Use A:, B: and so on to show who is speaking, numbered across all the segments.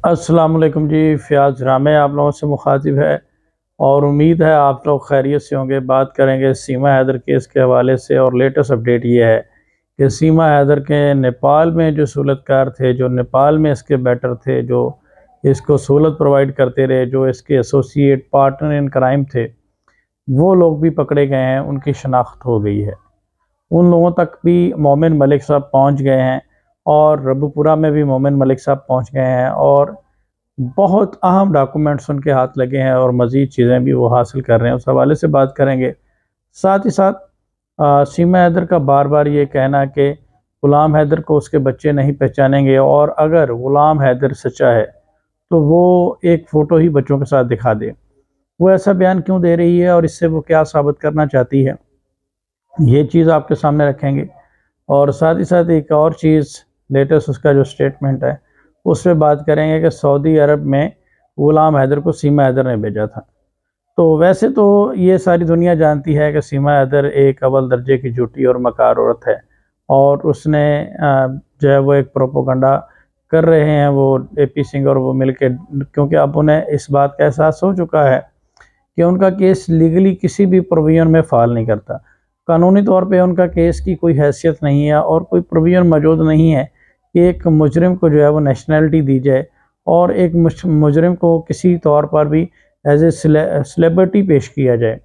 A: अस्सलाम वालेकुम जी। फ़याज़ रामे आप लोगों से मुखातिब है और उम्मीद है आप लोग खैरियत से होंगे। बात करेंगे सीमा हैदर केस के हवाले से और लेटेस्ट अपडेट ये है कि सीमा हैदर के नेपाल में जो सहूलतकार थे, जो नेपाल में इसके बेटर थे, जो इसको सहूलत प्रोवाइड करते रहे, जो इसके एसोसिएट पार्टनर इन क्राइम थे, वो लोग भी पकड़े गए हैं, उनकी शनाख्त हो गई है। उन लोगों तक भी मोमिन मलिक साहब पहुँच गए हैं और रबुपुरा में भी मोमिन मलिक साहब पहुँच गए हैं और बहुत अहम डॉक्यूमेंट्स उनके हाथ लगे हैं और मज़ीद चीज़ें भी वो हासिल कर रहे हैं, उस हवाले से बात करेंगे। साथ ही साथ सीमा हैदर का बार बार ये कहना कि ग़ुलाम हैदर को उसके बच्चे नहीं पहचानेंगे और अगर ग़ुलाम हैदर सच्चा है तो वो एक फ़ोटो ही बच्चों के साथ दिखा दे। वो ऐसा बयान क्यों दे रही है और इससे वो क्या साबित करना चाहती है, ये चीज़ आपके सामने रखेंगे। और साथ ही साथ एक और चीज़, लेटेस्ट उसका जो स्टेटमेंट है उस पर बात करेंगे कि सऊदी अरब में ग़ुलाम हैदर को सीमा हैदर ने भेजा था। तो वैसे तो ये सारी दुनिया जानती है कि सीमा हैदर एक अव्वल दर्जे की झूठी और मकार औरत है और उसने जो है वो एक प्रोपोगंडा कर रहे हैं वो एपी सिंह और वो मिलके, क्योंकि अब उन्हें इस बात का एहसास हो चुका है कि उनका केस लीगली किसी भी प्रोविजन में फ़ाल नहीं करता। कानूनी तौर पे उनका केस की कोई हैसियत नहीं है और कोई प्रोविजन मौजूद नहीं है कि एक मुजरिम को जो है वो नेशनैलिटी दी जाए और एक मुजरिम को किसी तौर पर भी एज ए सेलिब्रिटी पेश किया जाए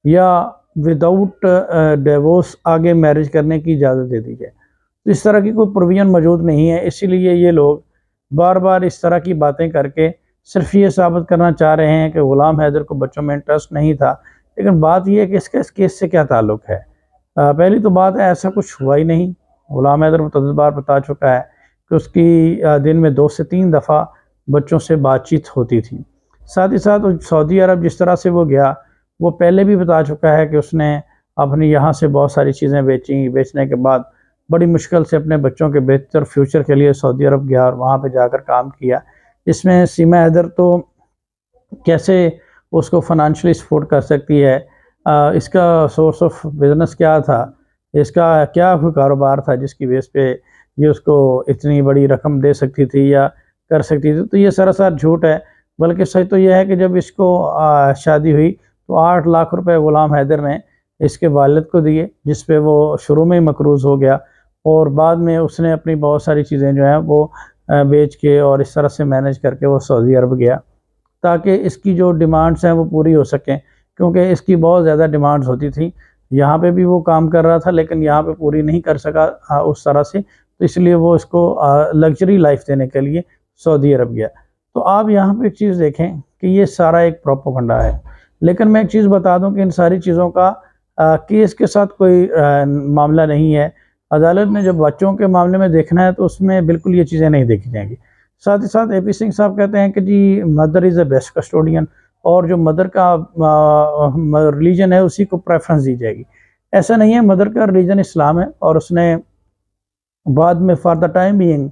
A: या विदाउट डिवोर्स आगे मैरिज करने की इजाज़त दे दी जाए। तो इस तरह की कोई प्रोविजन मौजूद नहीं है, इसीलिए ये लोग बार बार इस तरह की बातें करके सिर्फ ये साबित करना चाह रहे हैं कि ग़ुलाम हैदर को बच्चों में इंटरेस्ट नहीं था। लेकिन बात यह है कि इसका इस केस से क्या ताल्लुक़ है। पहली तो बात है, ऐसा कुछ हुआ ही नहीं। ग़ुलाम हैदर मुतअद्दिद बार बता चुका है कि उसकी दिन में 2 से 3 दफ़ा बच्चों से बातचीत होती थी। साथ ही साथ सऊदी अरब जिस तरह से वो गया, वो पहले भी बता चुका है कि उसने अपनी यहाँ से बहुत सारी चीज़ें बेची, बेचने के बाद बड़ी मुश्किल से अपने बच्चों के बेहतर फ्यूचर के लिए सऊदी अरब गया और वहाँ पे जाकर काम किया। इसमें सीमा हैदर तो कैसे उसको फ़ाइनेंशियली सपोर्ट कर सकती है, इसका सोर्स ऑफ बिज़नेस क्या था, इसका क्या कोई कारोबार था जिसकी बेस पे ये उसको इतनी बड़ी रकम दे सकती थी या कर सकती थी। तो ये सरासर झूठ है। बल्कि सच तो यह है कि जब इसको शादी हुई तो 8 लाख रुपए ग़ुलाम हैदर ने इसके वालिद को दिए, जिस पे वो शुरू में ही मकरूज़ हो गया और बाद में उसने अपनी बहुत सारी चीज़ें जो हैं वो बेच के और इस तरह से मैनेज करके वो सऊदी अरब गया ताकि इसकी जो डिमांड्स हैं वो पूरी हो सकें, क्योंकि इसकी बहुत ज़्यादा डिमांड्स होती थी। यहाँ पे भी वो काम कर रहा था लेकिन यहाँ पे पूरी नहीं कर सका उस तरह से, तो इसलिए वो इसको लग्जरी लाइफ देने के लिए सऊदी अरब गया। तो आप यहाँ पे एक चीज़ देखें कि ये सारा एक प्रोपोगंडा है। लेकिन मैं एक चीज़ बता दूँ कि इन सारी चीज़ों का केस के साथ कोई मामला नहीं है। अदालत ने जब बच्चों के मामले में देखना है तो उसमें बिल्कुल ये चीज़ें नहीं देखी जाएंगी। साथ ही साथ एपी सिंह साहब कहते हैं कि जी mother is the best custodian और जो मदर का रिलीजन है उसी को प्रेफरेंस दी जाएगी। ऐसा नहीं है, मदर का रिलीजन इस्लाम है और उसने बाद में for the time being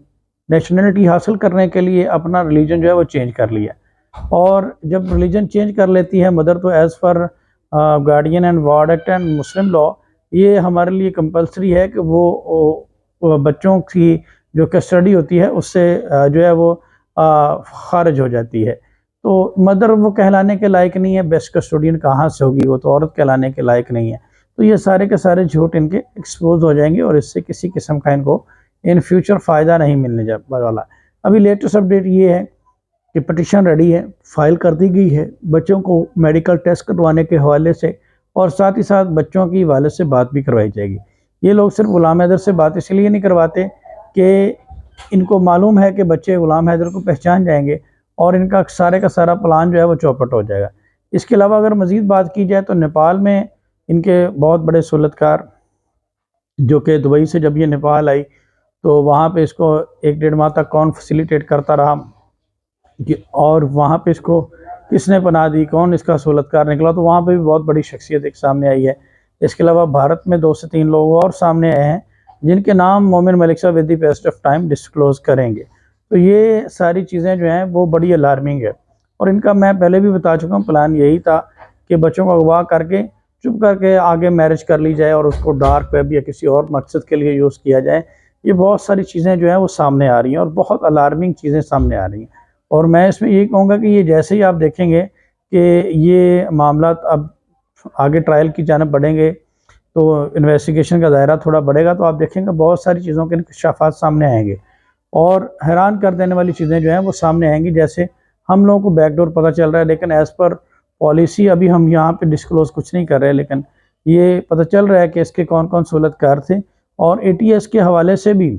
A: nationality हासिल करने के लिए अपना रिलीजन जो है वो चेंज कर लिया। और जब रिलीजन चेंज कर लेती है मदर तो as per guardian and ward act and Muslim law ये हमारे लिए कंपलसरी है कि वो बच्चों की जो कस्टडी होती है उससे जो है वो खारिज हो जाती है। तो मदर वो कहलाने के लायक नहीं है, बेस्ट कस्टोडियन कहाँ से होगी, वो तो औरत कहलाने के लायक नहीं है। तो ये सारे के सारे झूठ इनके एक्सपोज हो जाएंगे और इससे किसी किस्म का इनको इन फ्यूचर फ़ायदा नहीं मिलने वाला। अभी लेटेस्ट अपडेट ये है कि पिटीशन रेडी है, फाइल कर दी गई है बच्चों को मेडिकल टेस्ट करवाने के हवाले से और साथ ही साथ बच्चों की वालिद से बात भी करवाई जाएगी। ये लोग सिर्फ ग़ुलाम हैदर से बात इसलिए नहीं करवाते कि इनको मालूम है कि बच्चे ग़ुलाम हैदर को पहचान जाएंगे और इनका सारे का सारा प्लान जो है वो चौपट हो जाएगा। इसके अलावा अगर मज़ीद बात की जाए तो नेपाल में इनके बहुत बड़े सहूलतकार, जो कि दुबई से जब ये नेपाल आई तो वहाँ पे इसको 1-1.5 माह तक कौन फैसिलिटेट करता रहा और वहाँ पे इसको किसने पनाह दी, कौन इसका सहूलतकार निकला, तो वहाँ पे भी बहुत बड़ी शख्सियत एक सामने आई है। इसके अलावा भारत में 2 से 3 लोग और सामने आए हैं जिनके नाम मोमिन मलिक साहब with the paste of time disclose करेंगे। तो ये सारी चीज़ें जो हैं वो बड़ी अलार्मिंग है और इनका मैं पहले भी बता चुका हूँ, प्लान यही था कि बच्चों को अगवा करके चुप करके आगे मैरिज कर ली जाए और उसको डार्क वेब या किसी और मकसद के लिए यूज़ किया जाए। ये बहुत सारी चीज़ें जो हैं वो सामने आ रही हैं और बहुत अलार्मिंग चीज़ें सामने आ रही हैं और मैं इसमें यही कहूँगा कि ये जैसे ही आप देखेंगे कि ये मामला अब आगे ट्रायल की जानिब बढ़ेंगे तो इन्वेस्टिगेशन का दायरा थोड़ा बढ़ेगा, तो आप देखेंगे बहुत सारी चीज़ों के इंकशाफात सामने आएंगे और हैरान कर देने वाली चीज़ें जो हैं वो सामने आएंगी। जैसे हम लोगों को बैकडोर पता चल रहा है, लेकिन एज़ पर पॉलिसी अभी हम यहाँ पे डिस्क्लोज़ कुछ नहीं कर रहे, लेकिन ये पता चल रहा है कि इसके कौन कौन सहूलतकार थे। और ATS के हवाले से भी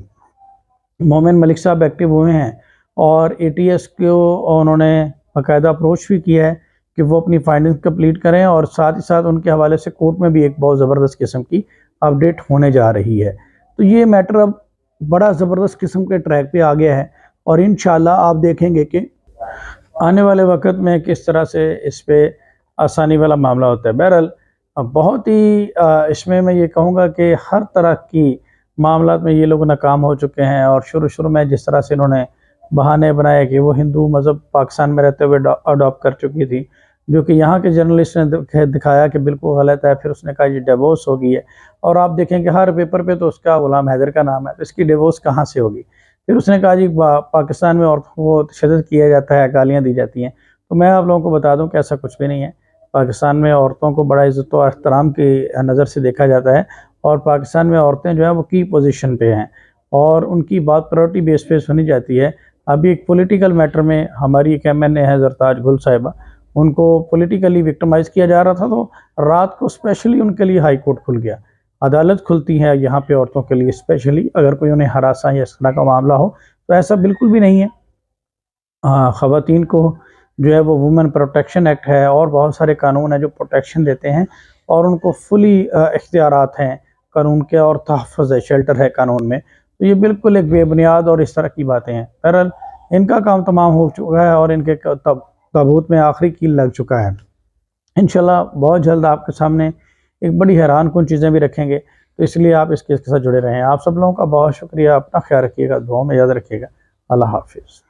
A: मोमिन मलिक साहब एक्टिव हुए हैं और ATS को उन्होंने बाकायदा अप्रोच भी किया है कि वो अपनी फाइंडिंग कंप्लीट करें, और साथ ही साथ उनके हवाले से कोर्ट में भी एक बहुत ज़बरदस्त किस्म की अपडेट होने जा रही है। तो ये मैटर अब बड़ा ज़बरदस्त किस्म के ट्रैक पे आ गया है और इंशाल्लाह आप देखेंगे कि आने वाले वक्त में किस तरह से इस पर आसानी वाला मामला होता है। बहरहाल बहुत ही इसमें मैं ये कहूँगा कि हर तरह की मामला में ये लोग नाकाम हो चुके हैं। और शुरू में जिस तरह से इन्होंने बहाने बनाए कि वो हिंदू मज़हब पाकिस्तान में रहते हुए अडॉप्ट कर चुकी थी, जो कि यहाँ के जर्नलिस्ट ने दिखाया कि बिल्कुल गलत है। फिर उसने कहा ये डिवोर्स हो गई है, और आप देखें कि हर पेपर पे तो उसका गुलाम हैदर का नाम है, तो इसकी डिवोर्स कहाँ से होगी। फिर उसने कहा जी पाकिस्तान में औरतों को तशद्दुद किया जाता है, गालियाँ दी जाती हैं। तो मैं आप लोगों को बता दूँ कि ऐसा कुछ भी नहीं है। पाकिस्तान में औरतों को बड़ा इज़्ज़त और एहतराम की नज़र से देखा जाता है, और पाकिस्तान में औरतें जो हैं वो की पोजीशन पे हैं और उनकी बात प्रायोरिटी बेस पे सुनी जाती है। अभी एक पॉलिटिकल मैटर में हमारी एक MNA है ज़रताज गुल साहिबा, उनको पॉलिटिकली विक्टिमाइज़ किया जा रहा था, तो रात को स्पेशली उनके लिए हाई कोर्ट खुल गया। अदालत खुलती है यहाँ पे औरतों के लिए स्पेशली, अगर कोई उन्हें हरासा या इस तरह का मामला हो। तो ऐसा बिल्कुल भी नहीं है। ख़वातीन को जो है वो वुमेन प्रोटेक्शन एक्ट है और बहुत सारे कानून हैं जो प्रोटेक्शन देते हैं, और उनको फुली इख्तियारात हैं कानून के, और तहफ़्फ़ुज़ है, शेल्टर है कानून में। तो ये बिल्कुल एक बेबुनियाद और इस तरह की बातें हैं। बहरहाल इनका काम तमाम हो चुका है और इनके ताबूत में आखिरी कील लग चुका है। इंशाल्लाह बहुत जल्द आपके सामने एक बड़ी हैरान कुन चीज़ें भी रखेंगे, तो इसलिए आप इस केस के साथ जुड़े रहें। आप सब लोगों का बहुत शुक्रिया। अपना ख्याल रखिएगा, दुआ में याद रखिएगा। अल्लाह हाफिज़।